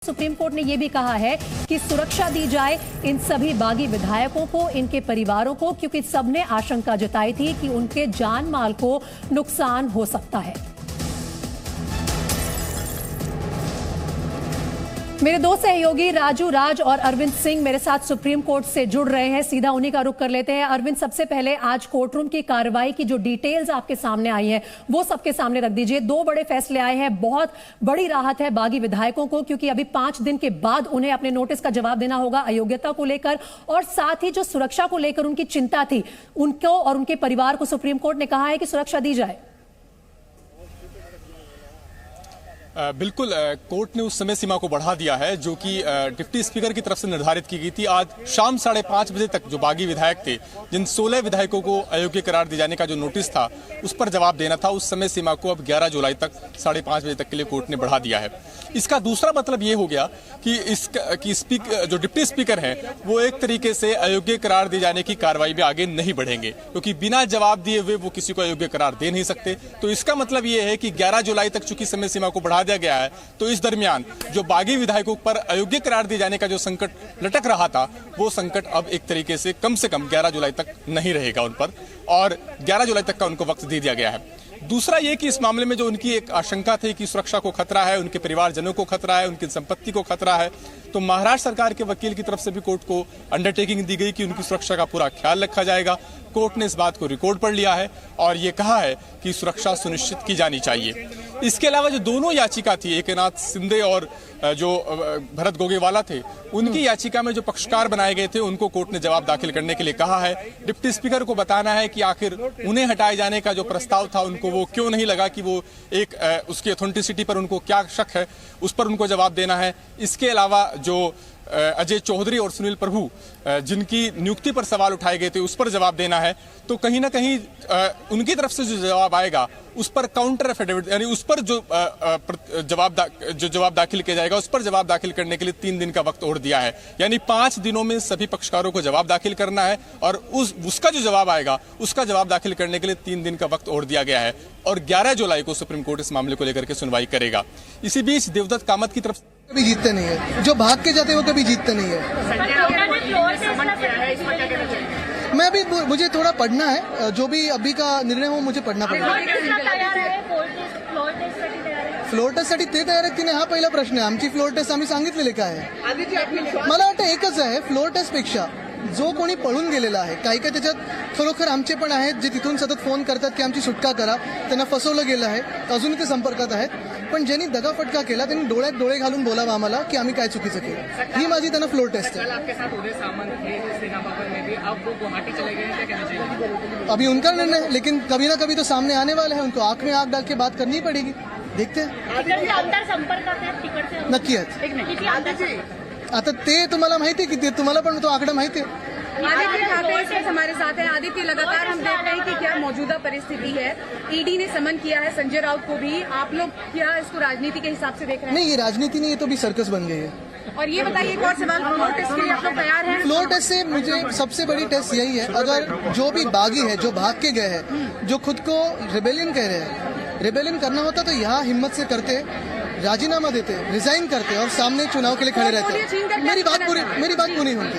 Supreme court ने यह भी कहा है कि सुरक्षा दी जाए इन सभी बागी विधायकों को, इनके परिवारों को, क्योंकि सबने आशंका जताई थी कि उनके जान माल को नुकसान हो सकता है। मेरे दो सहयोगी राजू राज और अरविंद सिंह मेरे साथ सुप्रीम कोर्ट से जुड़ रहे हैं। सीधा उन्हीं का रुख कर लेते हैं। अरविंद, सबसे पहले आज कोर्ट रूम की कार्रवाई की जो डिटेल्स आपके सामने आई हैं वो सबके सामने रख दीजिए। दो बड़े फैसले आए हैं, बहुत बड़ी राहत है बागी विधायकों को, क्योंकि अभी 5 दिन के बाद उन्हें अपने नोटिस का जवाब देना होगा अयोग्यता को लेकर, और साथ ही जो सुरक्षा को लेकर उनकी चिंता थी उनको और उनके परिवार को सुप्रीम कोर्ट ने कहा है कि सुरक्षा दी जाए। बिल्कुल, कोर्ट ने उस समय सीमा को बढ़ा दिया है जो कि डिप्टी स्पीकर की तरफ से निर्धारित की गई थी। आज शाम 5:30 बजे तक जो बागी विधायक थे, जिन 16 विधायकों को अयोग्य करार दिए जाने का जो नोटिस था उस पर जवाब देना था, उस समय सीमा को अब 11 जुलाई तक 5:30 बजे तक के लिए कोर्ट ने बढ़ा दिया है। इसका दूसरा मतलब ये हो गया कि जो डिप्टी स्पीकर हैं वो एक तरीके से अयोग्य करार दिए जाने की कार्रवाई में आगे नहीं बढ़ेंगे, क्योंकि बिना जवाब दिए हुए वो किसी को अयोग्य करार दे नहीं सकते। तो इसका मतलब ये है कि 11 जुलाई तक चूंकि समय सीमा को बढ़ा दिया गया है, तो इस दरमियान जो बागी विधायकों पर अयोग्य करार दिए जाने का जो संकट लटक रहा था वो संकट अब एक तरीके से कम 11 जुलाई तक नहीं रहेगा उन पर, और 11 जुलाई तक का उनको वक्त दे दिया गया है। दूसरा ये कि इस मामले में जो उनकी एक आशंका थी कि सुरक्षा को खतरा है, उनके परिवारजनों को खतरा है, उनकी संपत्ति को खतरा है, तो महाराष्ट्र सरकार के वकील की तरफ से भी कोर्ट को अंडरटेकिंग दी गई कि उनकी सुरक्षा का पूरा ख्याल रखा जाएगा। कोर्ट ने इस बात को रिकॉर्ड पर लिया है और ये कहा है कि सुरक्षा सुनिश्चित की जानी चाहिए। इसके अलावा जो दोनों याचिका थी, एकनाथ शिंदे और जो भरत गोगेवाला थे, उनकी याचिका में जो पक्षकार बनाए गए थे उनको कोर्ट ने जवाब दाखिल करने के लिए कहा है। डिप्टी स्पीकर को बताना है कि आखिर उन्हें हटाए जाने का जो प्रस्ताव था उनको वो क्यों नहीं लगा, कि वो एक उसकी ऑथेंटिसिटी पर उनको क्या शक है, उस पर उनको जवाब देना है। इसके अलावा जो अजय चौधरी और सुनील प्रभु जिनकी नियुक्ति पर सवाल उठाए गए थे उस पर जवाब देना है। तो कहीं ना कहीं उनकी तरफ से जो जवाब आएगा उस पर काउंटर एफिडेविट, यानी उस पर जो जवाब दाखिल किया जाएगा उस पर जवाब दाखिल करने के लिए 3 दिन का वक्त और दिया है। यानी 5 दिनों में सभी पक्षकारों को जवाब दाखिल करना है, और उसका जो जवाब आएगा उसका जवाब दाखिल करने के लिए 3 दिन का वक्त और दिया गया है, और 11 जुलाई को सुप्रीम कोर्ट इस मामले को लेकर के सुनवाई करेगा। इसी बीच देवदत्त कामत की तरफ कभी जीतते नहीं है, जो भाग के जाते हैं वो कभी जीतते नहीं है। मैं भी, मुझे थोड़ा पढ़ना है, जो भी अभी का निर्णय हो मुझे पढ़ना पड़ेगा। फ्लोर टेस्टसाठी ते तयार आहेत की नाही हा पहिला प्रश्न आहे। आमची फ्लोर टेस्ट आम्ही सांगितलेले काय आहे। मला वाटतं एकच आहे, फ्लोर टेस्टपेक्षा जो कोणी पळून गेलेला आहे, काही त्याच्यात खरोखर आमचे पण आहेत जे तिथून सतत फोन करतात की आमची सुटका करा, त्यांना फसवलं गेलं आहे, अजूनही ते संपर्कात आहेत, पण ज्यांनी दगाफटका केला त्यांनी डोळ्यात डोळे घालून बोलावं आम्हाला की आम्ही काय चुकीचं केलं। ही माझी त्यांना फ्लोर टेस्ट है। अभी उनका निर्णय है, लेकिन कभी ना कभी तो सामने आने वाले हैं, उनको आंख में आंख डाल के बात करनी ही पड़ेगी। देखते हैं। नक्की आहेत। आता ते तुम्हाला माहिती आहे की तुम्हाला पण तो आकडा माहिती आहे। आदित्य ठाकरे हमारे साथ हैं। आदित्य, लगातार हम देख रहे हैं कि क्या मौजूदा परिस्थिति है। ईडी ने समन किया है संजय राउत को भी, आप लोग क्या इसको राजनीति के हिसाब से देख रहे हैं? नहीं, ये राजनीति नहीं, ये तो भी सर्कस बन गई है। और ये बताइए, एक और सवाल, फ्लोर टेस्ट के लिए आप लोग तैयार हैं? फ्लोर टेस्ट से मुझे सबसे बड़ी टेस्ट यही है, अगर जो भी बागी है, जो भाग के गए हैं, जो खुद को रिबेलियन कह रहे हैं, रिबेलियन करना होता तो यहाँ हिम्मत से करते, राजीनामा देते, रिजाइन करते और सामने चुनाव के लिए खड़े रहते। मेरी बात पूरी होती।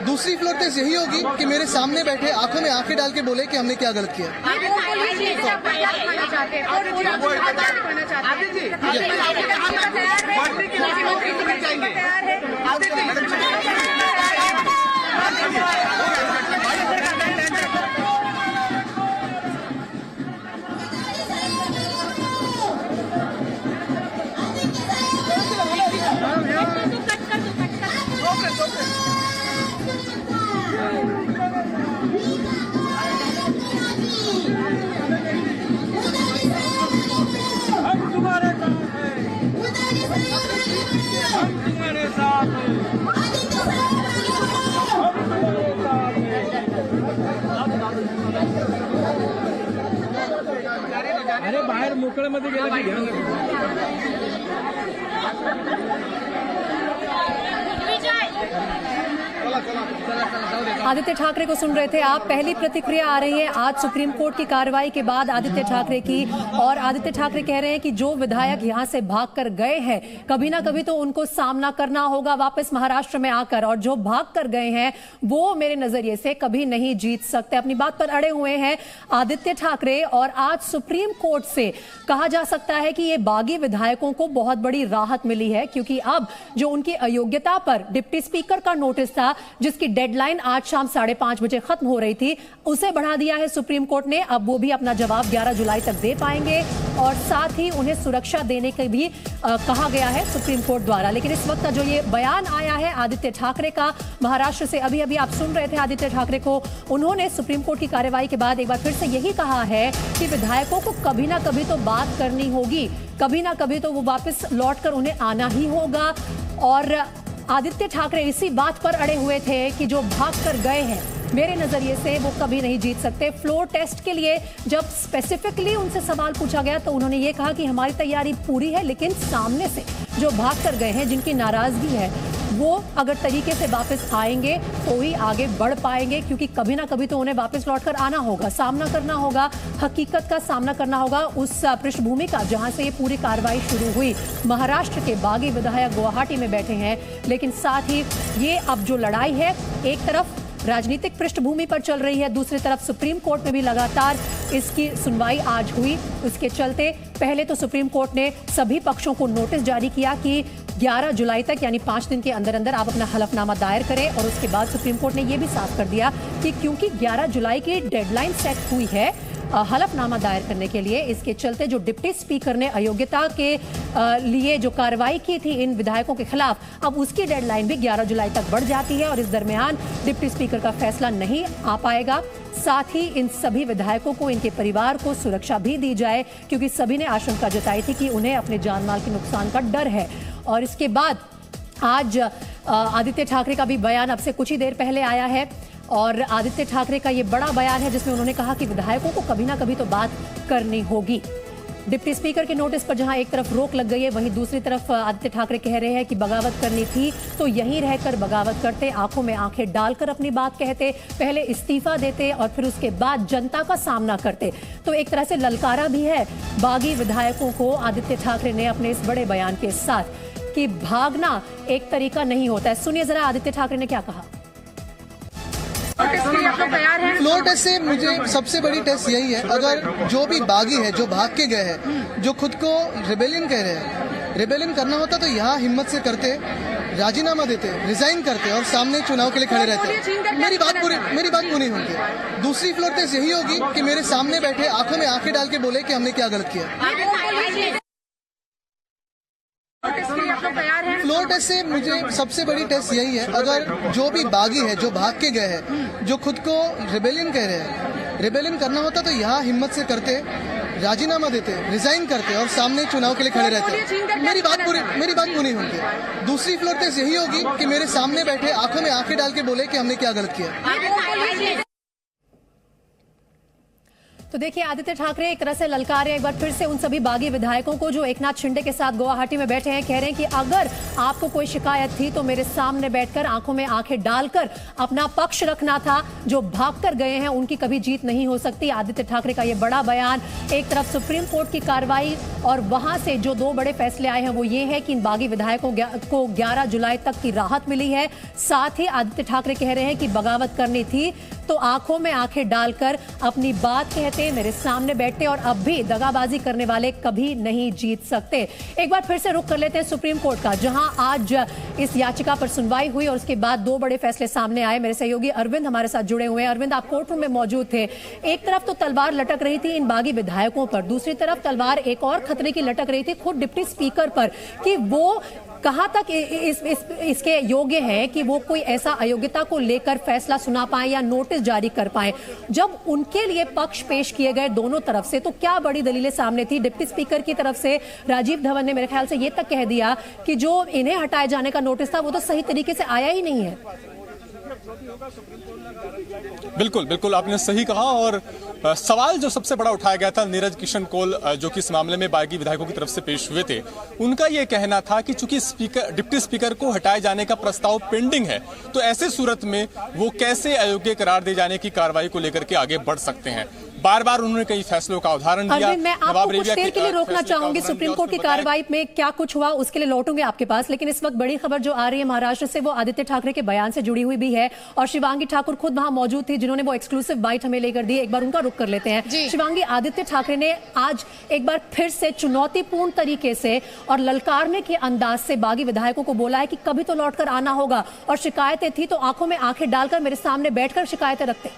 दूसरी फ्लोर टेस्ट यही होगी कि मेरे सामने बैठे आंखों में आंखें डाल के बोले कि हमने क्या गलत किया। अरे बाहेर मोकळ्यामध्ये गेलं की घ्या विजय आदित्य ठाकरे को सुन रहे थे आप। पहली प्रतिक्रिया आ रही है आज सुप्रीम कोर्ट की कार्रवाई के बाद आदित्य ठाकरे की, और आदित्य ठाकरे कह रहे हैं कि जो विधायक यहां से भागकर गए हैं कभी ना कभी तो उनको सामना करना होगा वापस महाराष्ट्र में आकर, और जो भाग कर गए हैं वो मेरे नजरिए से कभी नहीं जीत सकते। अपनी बात पर अड़े हुए हैं आदित्य ठाकरे, और आज सुप्रीम कोर्ट से कहा जा सकता है कि ये बागी विधायकों को बहुत बड़ी राहत मिली है, क्योंकि अब जो उनकी अयोग्यता पर डिप्टी स्पीकर का नोटिस था जिसकी डेडलाइन आज शाम 5:30 बजे खत्म हो रही थी, उसे बढ़ा दिया है सुप्रीम कोर्ट ने। अब वो भी अपना जवाब 11 जुलाई तक दे पाएंगे, और साथ ही उन्हें सुरक्षा देने के भी कहा गया है सुप्रीम कोर्ट द्वारा। लेकिन इस वक्त जो ये बयान आया है आदित्य ठाकरे का महाराष्ट्र से, अभी अभी आप सुन रहे थे आदित्य ठाकरे को, उन्होंने सुप्रीम कोर्ट की कार्रवाई के बाद एक बार फिर से यही कहा है कि विधायकों को कभी ना कभी तो बात करनी होगी, कभी ना कभी तो वो वापस लौटकर उन्हें आना ही होगा। और आदित्य ठाकरे इसी बात पर अड़े हुए थे कि जो भाग कर गए हैं मेरे नजरिए से वो कभी नहीं जीत सकते। फ्लोर टेस्ट के लिए जब स्पेसिफिकली उनसे सवाल पूछा गया तो उन्होंने ये कहा कि हमारी तैयारी पूरी है, लेकिन सामने से जो भाग कर गए हैं, जिनकी नाराजगी है, वो अगर तरीके से वापस आएंगे तो ही आगे बढ़ पाएंगे, क्योंकि कभी ना कभी तो उन्हें वापस लौटकर आना होगा, सामना करना होगा, हकीकत का सामना करना होगा उस पृष्ठभूमि का जहां से ये पूरी कार्रवाई शुरू हुई। महाराष्ट्र के बागी विधायक गुवाहाटी में बैठे हैं, लेकिन साथ ही ये अब जो लड़ाई है एक तरफ राजनीतिक पृष्ठभूमि पर चल रही है, दूसरी तरफ सुप्रीम कोर्ट में भी लगातार इसकी सुनवाई आज हुई। उसके चलते पहले तो सुप्रीम कोर्ट ने सभी पक्षों को नोटिस जारी किया कि 11 जुलाई तक यानी 5 दिन के अंदर अंदर आप अपना हलफनामा दायर करें, और उसके बाद सुप्रीम कोर्ट ने यह भी साफ कर दिया कि क्योंकि 11 जुलाई की डेडलाइन सेट हुई है हलफनामा दायर करने के लिए, इसके चलते जो डिप्टी स्पीकर ने अयोग्यता के लिए जो कार्रवाई की थी इन विधायकों के खिलाफ, अब उसकी डेडलाइन भी 11 जुलाई तक बढ़ जाती है, और इस दरमियान डिप्टी स्पीकर का फैसला नहीं आ पाएगा। साथ ही इन सभी विधायकों को, इनके परिवार को सुरक्षा भी दी जाए, क्योंकि सभी ने आशंका जताई थी कि उन्हें अपने जान माल के नुकसान का डर है। और इसके बाद आज आदित्य ठाकरे का भी बयान अब से कुछ ही देर पहले आया है, और आदित्य ठाकरे का ये बड़ा बयान है जिसमें उन्होंने कहा कि विधायकों को कभी ना कभी तो बात करनी होगी। डिप्टी स्पीकर के नोटिस पर जहां एक तरफ रोक लग गई है, वहीं दूसरी तरफ आदित्य ठाकरे कह रहे हैं कि बगावत करनी थी तो यहीं रहकर बगावत करते, आंखों में आंखें डालकर अपनी बात कहते, पहले इस्तीफा देते और फिर उसके बाद जनता का सामना करते। तो एक तरह से ललकारा भी है बागी विधायकों को आदित्य ठाकरे ने अपने इस बड़े बयान के साथ कि भागना एक तरीका नहीं होता है। सुनिए जरा आदित्य ठाकरे ने क्या कहा। फ्लोर टेस्ट से मुझे सबसे बड़ी टेस्ट यही है, अगर जो भी बागी है, जो भाग के गए हैं, जो खुद को रिबेलियन कह रहे हैं, रिबेलियन करना होता तो यहाँ हिम्मत से करते, राजीनामा देते, रिजाइन करते और सामने चुनाव के लिए खड़े रहते। मेरी बात पूरी होगी। दूसरी फ्लोर टेस्ट यही होगी कि मेरे सामने बैठे आंखों में आंखें डाल के बोले कि हमने क्या गलत किया। फ्लोर टेस्ट से मुझे सबसे बड़ी टेस्ट यही है, अगर जो भी बागी है, जो भाग के गए हैं, जो खुद को रिबेलियन कह रहे हैं, रिबेलियन करना होता तो यहाँ हिम्मत से करते, राजीनामा देते, रिजाइन करते और सामने चुनाव के लिए खड़े रहते। मेरी बात पूरी होगी। दूसरी फ्लोर टेस्ट यही होगी कि मेरे सामने बैठे आंखों में आंखें डाल के बोले कि हमने क्या गलत किया। तो देखिए आदित्य ठाकरे एक तरह से ललकारे एक बार फिर से उन सभी बागी विधायकों को जो एकनाथ शिंदे के साथ गुवाहाटी में बैठे हैं, कह रहे हैं कि अगर आपको कोई शिकायत थी तो मेरे सामने बैठकर आंखों में आंखें डालकर अपना पक्ष रखना था। जो भागकर गए हैं उनकी कभी जीत नहीं हो सकती। आदित्य ठाकरे का यह बड़ा बयान। एक तरफ सुप्रीम कोर्ट की कार्रवाई और वहां से जो 2 बड़े फैसले आए हैं वो ये है कि इन बागी विधायकों को 11 जुलाई तक की राहत मिली है। साथ ही आदित्य ठाकरे कह रहे हैं कि बगावत करनी थी तो आंखों में आंखें डालकर अपनी बात कहते, मेरे सामने बैठते, और अब भी दगाबाजी करने वाले कभी नहीं जीत सकते। एक बार फिर से रुख कर लेते हैं सुप्रीम कोर्ट का, जहां आज इस याचिका पर सुनवाई हुई और उसके बाद 2 बड़े फैसले सामने आए। मेरे सहयोगी अरविंद हमारे साथ जुड़े हुए हैं। अरविंद, आप कोर्ट रूम में मौजूद थे। एक तरफ तो तलवार लटक रही थी इन बागी विधायकों पर, दूसरी तरफ तलवार एक और खतरे की लटक रही थी खुद डिप्टी स्पीकर पर कि वो कहां तक इसके योग्य है कि वो कोई ऐसा अयोग्यता को लेकर फैसला सुना पाए या नोटिस जारी कर पाए। जब उनके लिए पक्ष पेश किए गए दोनों तरफ से तो क्या बड़ी दलीलें सामने थी। डिप्टी स्पीकर की तरफ से राजीव धवन ने मेरे ख्याल से ये तक कह दिया कि जो इन्हें हटाए जाने का नोटिस था वो तो सही तरीके से आया ही नहीं है। बिल्कुल बिल्कुल आपने सही कहा। और सवाल जो सबसे बड़ा उठाया गया था नीरज किशन कौल जो कि इस मामले में बागी विधायकों की तरफ से पेश हुए थे, उनका यह कहना था कि चूंकि डिप्टी स्पीकर को हटाए जाने का प्रस्ताव पेंडिंग है, तो ऐसे सूरत में वो कैसे अयोग्य करार दिए जाने की कार्रवाई को लेकर के आगे बढ़ सकते हैं। बार बार उन्होंने कई फैसलों का उदाहरण दिया। मैं आपको कुछ देर के लिए रोकना चाहूंगी, सुप्रीम कोर्ट की कार्रवाई में क्या कुछ हुआ उसके लिए लौटूंगे आपके पास, लेकिन इस वक्त बड़ी खबर जो आ रही है महाराष्ट्र से वो आदित्य ठाकरे के बयान से जुड़ी हुई भी है और शिवांगी ठाकुर खुद वहां मौजूद थी जिन्होंने वो एक्सक्लूसिव बाइट हमें लेकर दी। एक बार उनका रुख कर लेते हैं। शिवांगी, आदित्य ठाकरे ने आज एक बार फिर से चुनौतीपूर्ण तरीके से और ललकारने के अंदाज से बागी विधायकों को बोला है कि कभी तो लौटकर आना होगा और शिकायतें थी तो आंखों में आंखें डालकर मेरे सामने बैठकर शिकायतें रखते।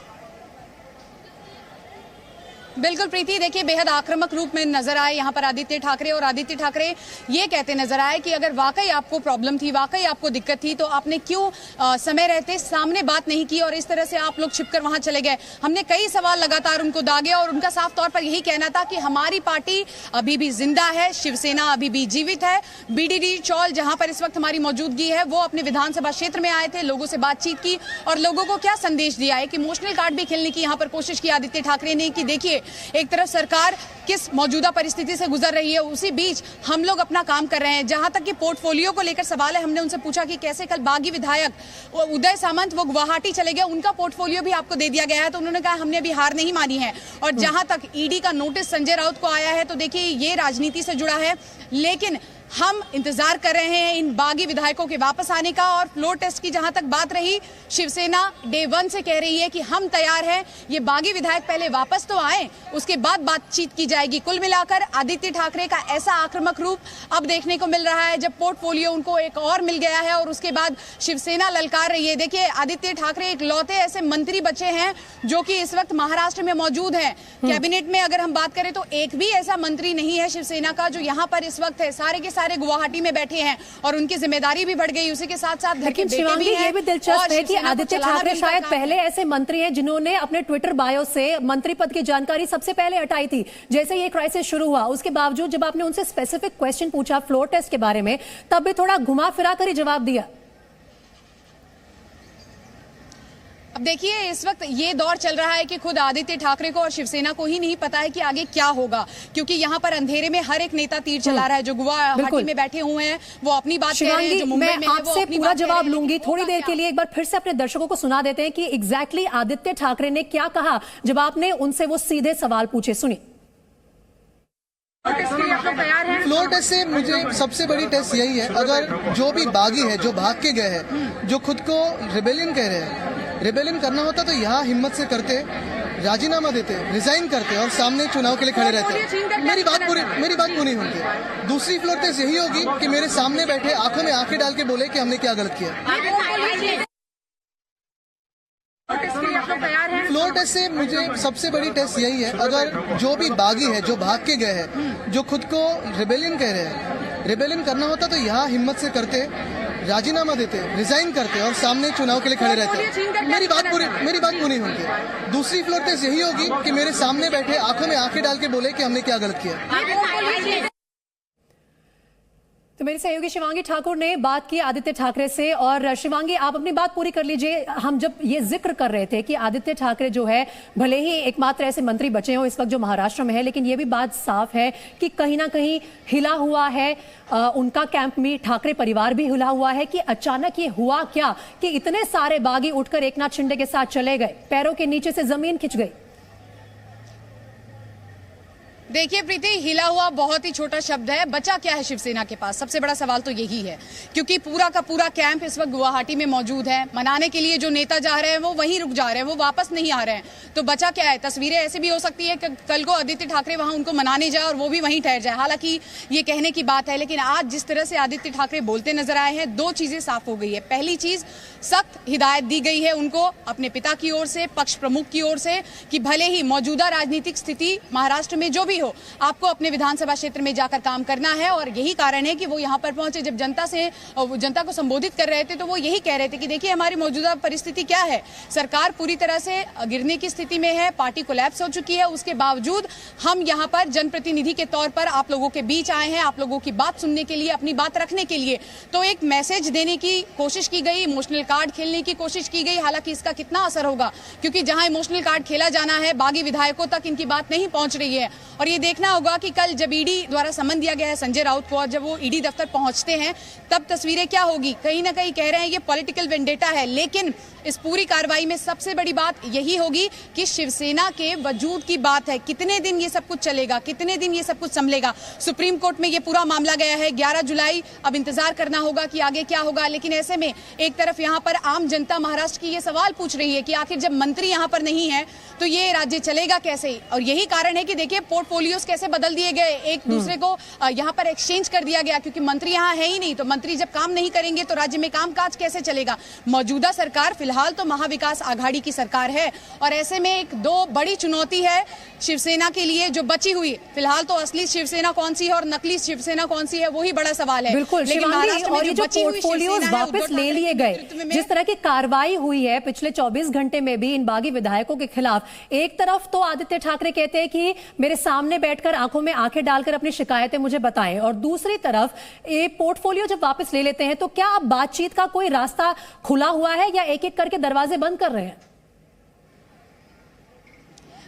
बिल्कुल प्रीति, देखिए बेहद आक्रामक रूप में नजर आए यहाँ पर आदित्य ठाकरे, और आदित्य ठाकरे ये कहते नजर आए कि अगर वाकई आपको प्रॉब्लम थी, वाकई आपको दिक्कत थी, तो आपने क्यों समय रहते सामने बात नहीं की और इस तरह से आप लोग छिपकर वहां चले गए। हमने कई सवाल लगातार उनको दागे और उनका साफ तौर पर यही कहना था कि हमारी पार्टी अभी भी जिंदा है, शिवसेना अभी भी जीवित है। बीडीडी चौल जहां पर इस वक्त हमारी मौजूदगी है, वो अपने विधानसभा क्षेत्र में आए थे, लोगों से बातचीत की और लोगों को क्या संदेश दिया है कि इमोशनल कार्ड भी खेलने की यहाँ पर कोशिश की आदित्य ठाकरे ने कि देखिए एक तरफ सरकार किस मौजूदा परिस्थिति से गुजर रही है, उसी बीच हम लोग अपना काम कर रहे हैं। जहां तक कि पोर्टफोलियो को लेकर सवाल है, हमने उनसे पूछा कि कैसे कल बागी विधायक उदय सामंत वो गुवाहाटी चले गए, उनका पोर्टफोलियो भी आपको दे दिया गया है, तो उन्होंने कहा हमने अभी हार नहीं मानी है। और जहां तक ईडी का नोटिस संजय राउत को आया है, तो देखिए ये राजनीति से जुड़ा है, लेकिन हम इंतजार कर रहे हैं इन बागी विधायकों के वापस आने का। और फ्लोर टेस्ट की जहां तक बात रही, शिवसेना डे 1 से कह रही है कि हम तैयार हैं, ये बागी विधायक पहले वापस तो आए, उसके बाद बातचीत की जाएगी। कुल मिलाकर आदित्य ठाकरे का ऐसा आक्रामक रूप अब देखने को मिल रहा है जब पोर्टफोलियो उनको एक और मिल गया है और उसके बाद शिवसेना ललकार रही है। देखिए आदित्य ठाकरे एक लौते ऐसे मंत्री बचे हैं जो कि इस वक्त महाराष्ट्र में मौजूद हैं। कैबिनेट में अगर हम बात करें तो एक भी ऐसा मंत्री नहीं है शिवसेना का जो यहाँ पर इस वक्त है, सारे गुवाहाटी में बैठे हैं और उनकी जिम्मेदारी भी बढ़ गई। उसी के साथ साथ लेकिन शिवांगी ये भी दिलचस्प है कि आदित्य ठाकरे शायद पहले ऐसे मंत्री हैं जिन्होंने अपने ट्विटर बायो से मंत्री पद की जानकारी सबसे पहले हटाई थी जैसे ये क्राइसिस शुरू हुआ। उसके बावजूद जब आपने उनसे स्पेसिफिक क्वेश्चन पूछा फ्लोर टेस्ट के बारे में, तब भी थोड़ा घुमा फिरा कर ही जवाब दिया। अब देखिए इस वक्त ये दौर चल रहा है कि खुद आदित्य ठाकरे को और शिवसेना को ही नहीं पता है कि आगे क्या होगा, क्योंकि यहाँ पर अंधेरे में हर एक नेता तीर चला रहा है। जो गुवाहाटी में बैठे हुए हैं वो अपनी बात कह रहे हैं, जो मुंबई में है वो अपनी पूरा जवाब लूंगी। थोड़ी देर के लिए एक बार फिर से अपने दर्शकों को सुना देते हैं कि एग्जैक्टली आदित्य ठाकरे ने क्या कहा जब आपने उनसे वो सीधे सवाल पूछे। सुनिए। फ्लोर टेस्ट से मुझे सबसे बड़ी टेस्ट यही है, अगर जो भी बागी है, जो भाग के गए हैं, जो खुद को रिबेलियन कह रहे हैं, रिबेलियन करना होता तो यहाँ हिम्मत से करते, राजीनामा देते, रिजाइन करते और सामने चुनाव के लिए खड़े रहते। मेरी बात पूरी होती। दूसरी फ्लोर टेस्ट यही होगी कि मेरे सामने बैठे आंखों में आंखें डाल के बोले कि हमने क्या गलत किया। फ्लोर टेस्ट से मुझे सबसे बड़ी टेस्ट यही है, अगर जो भी बागी है, जो भाग के गए हैं, जो खुद को रिबेलियन कह रहे हैं, रिबेलियन करना होता तो यहाँ हिम्मत से करते, राजीनामा देते, रिजाइन करते और सामने चुनाव के लिए खड़े रहते। मेरी बात पूरी होती। दूसरी फ्लोर टेस्ट यही होगी कि मेरे सामने बैठे आंखों में आंखें डाल के बोले कि हमने क्या गलत किया। तो मेरी सहयोगी शिवांगी ठाकुर ने बात की आदित्य ठाकरे से। और शिवांगी, आप अपनी बात पूरी कर लीजिए। हम जब ये जिक्र कर रहे थे कि आदित्य ठाकरे जो है भले ही एकमात्र ऐसे मंत्री बचे हो इस वक्त जो महाराष्ट्र में है, लेकिन ये भी बात साफ है कि कहीं ना कहीं हिला हुआ है उनका कैंप में, ठाकरे परिवार भी हिला हुआ है कि अचानक ये हुआ क्या कि इतने सारे बागी उठकर एकनाथ शिंदे के साथ चले गए, पैरों के नीचे से जमीन खिंच गई। देखिए प्रीति, हिला हुआ बहुत ही छोटा शब्द है। बचा क्या है शिवसेना के पास? सबसे बड़ा सवाल तो यही है, क्योंकि पूरा का पूरा कैंप इस वक्त गुवाहाटी में मौजूद है। मनाने के लिए जो नेता जा रहे हैं वो वहीं रुक जा रहे हैं, वो वापस नहीं आ रहे हैं। तो बचा क्या है? तस्वीरें ऐसी भी हो सकती है कि कल को आदित्य ठाकरे वहां उनको मनाने जाए और वो भी वहीं ठहर जाए। हालांकि ये कहने की बात है, लेकिन आज जिस तरह से आदित्य ठाकरे बोलते नजर आए हैं, दो चीजें साफ हो गई है। पहली चीज, सख्त हिदायत दी गई है उनको अपने पिता की ओर से, पक्ष प्रमुख की ओर से, कि भले ही मौजूदा राजनीतिक स्थिति महाराष्ट्र में जो भी हो, आपको अपने विधानसभा क्षेत्र में जाकर काम करना है। और यही कारण है कि वो यहाँ पर पहुंचे। जब जनता को संबोधित कर रहे थे तो वो यही कह रहे थे कि देखिए हमारी मौजूदा परिस्थिति क्या है, सरकार पूरी तरह से गिरने की स्थिति में है, पार्टी कोलैप्स हो चुकी है, उसके बावजूद हम यहाँ पर जनप्रतिनिधि के तौर पर आप लोगों के बीच आए हैं, आप लोगों की बात सुनने के लिए, अपनी बात रखने के लिए। तो एक मैसेज देने की कोशिश की गई, इमोशनल कार्ड खेलने की कोशिश की गई। हालांकि इसका कितना असर होगा, क्योंकि जहां इमोशनल कार्ड खेला जाना है, बागी विधायकों तक इनकी बात नहीं पहुंच रही है। और ये देखना होगा कि कल जब ईडी द्वारा समन दिया गया है संजय राउत को और जब वो ईडी दफ्तर पहुंचते हैं तब तस्वीरें क्या होगी। कहीं ना कहीं कह रहे हैं ये पॉलिटिकल वेंडेटा है, लेकिन इस पूरी कार्रवाई में सबसे बड़ी बात यही होगी कि शिवसेना के वजूद की बात है। कितने दिन ये सब कुछ चलेगा, कितने दिन ये सब कुछ संभलेगा। सुप्रीम कोर्ट में ये पूरा मामला गया है 11 जुलाई, अब इंतजार करना होगा कि आगे क्या होगा। लेकिन ऐसे में एक तरफ यहाँ पर आम जनता महाराष्ट्र की ये सवाल पूछ रही है कि आखिर जब मंत्री यहाँ पर नहीं है तो ये राज्य चलेगा कैसे। और यही कारण है कि देखिए पोर्टफोलियोज कैसे बदल दिए गए, एक दूसरे को यहाँ पर एक्सचेंज कर दिया गया, क्योंकि मंत्री यहाँ है ही नहीं। तो मंत्री जब काम नहीं करेंगे तो राज्य में कामकाज कैसे चलेगा। मौजूदा सरकार फिलहाल तो महाविकास आघाड़ी की सरकार है और ऐसे में एक दो बड़ी चुनौती है शिवसेना के लिए जो बची हुई। फिलहाल तो असली शिवसेना कौन सी है और नकली शिवसेना कौन सी है वही बड़ा सवाल है। बिल्कुल शिवांगी, और ये जो पोर्टफोलियोज वापस ले लिए गए, जिस तरह की कार्रवाई हुई है पिछले 24 घंटे में भी इन बागी विधायकों के खिलाफ, एक तरफ तो आदित्य ठाकरे कहते हैं कि मेरे सामने बैठकर आंखों में आंखें डालकर अपनी शिकायतें मुझे बताएं, और दूसरी तरफ ये पोर्टफोलियो जब वापस ले लेते हैं तो क्या अब बातचीत का कोई रास्ता खुला हुआ है या एक एक करके दरवाजे बंद कर रहे हैं?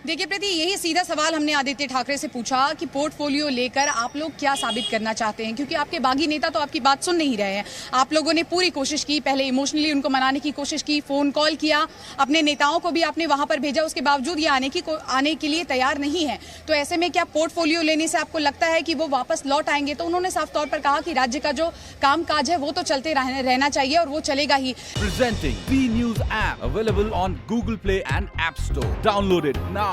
देखिए प्रीति, यही सीधा सवाल हमने आदित्य ठाकरे से पूछा कि पोर्टफोलियो लेकर आप लोग क्या साबित करना चाहते हैं, क्योंकि आपके बागी नेता तो आपकी बात सुन नहीं रहे हैं। आप लोगों ने पूरी कोशिश की, पहले इमोशनली उनको मनाने की कोशिश की, फोन कॉल किया, अपने नेताओं को भी आपने वहां पर भेजा, उसके बावजूद ये आने के लिए तैयार नहीं है। तो ऐसे में क्या पोर्टफोलियो लेने से आपको लगता है कि वो वापस लौट आएंगे? तो उन्होंने साफ तौर पर कहा कि राज्य का जो काम काज है वो तो चलते रहना चाहिए और वो चलेगा ही। Presenting B News app available on Google Play and App Store. Download it now.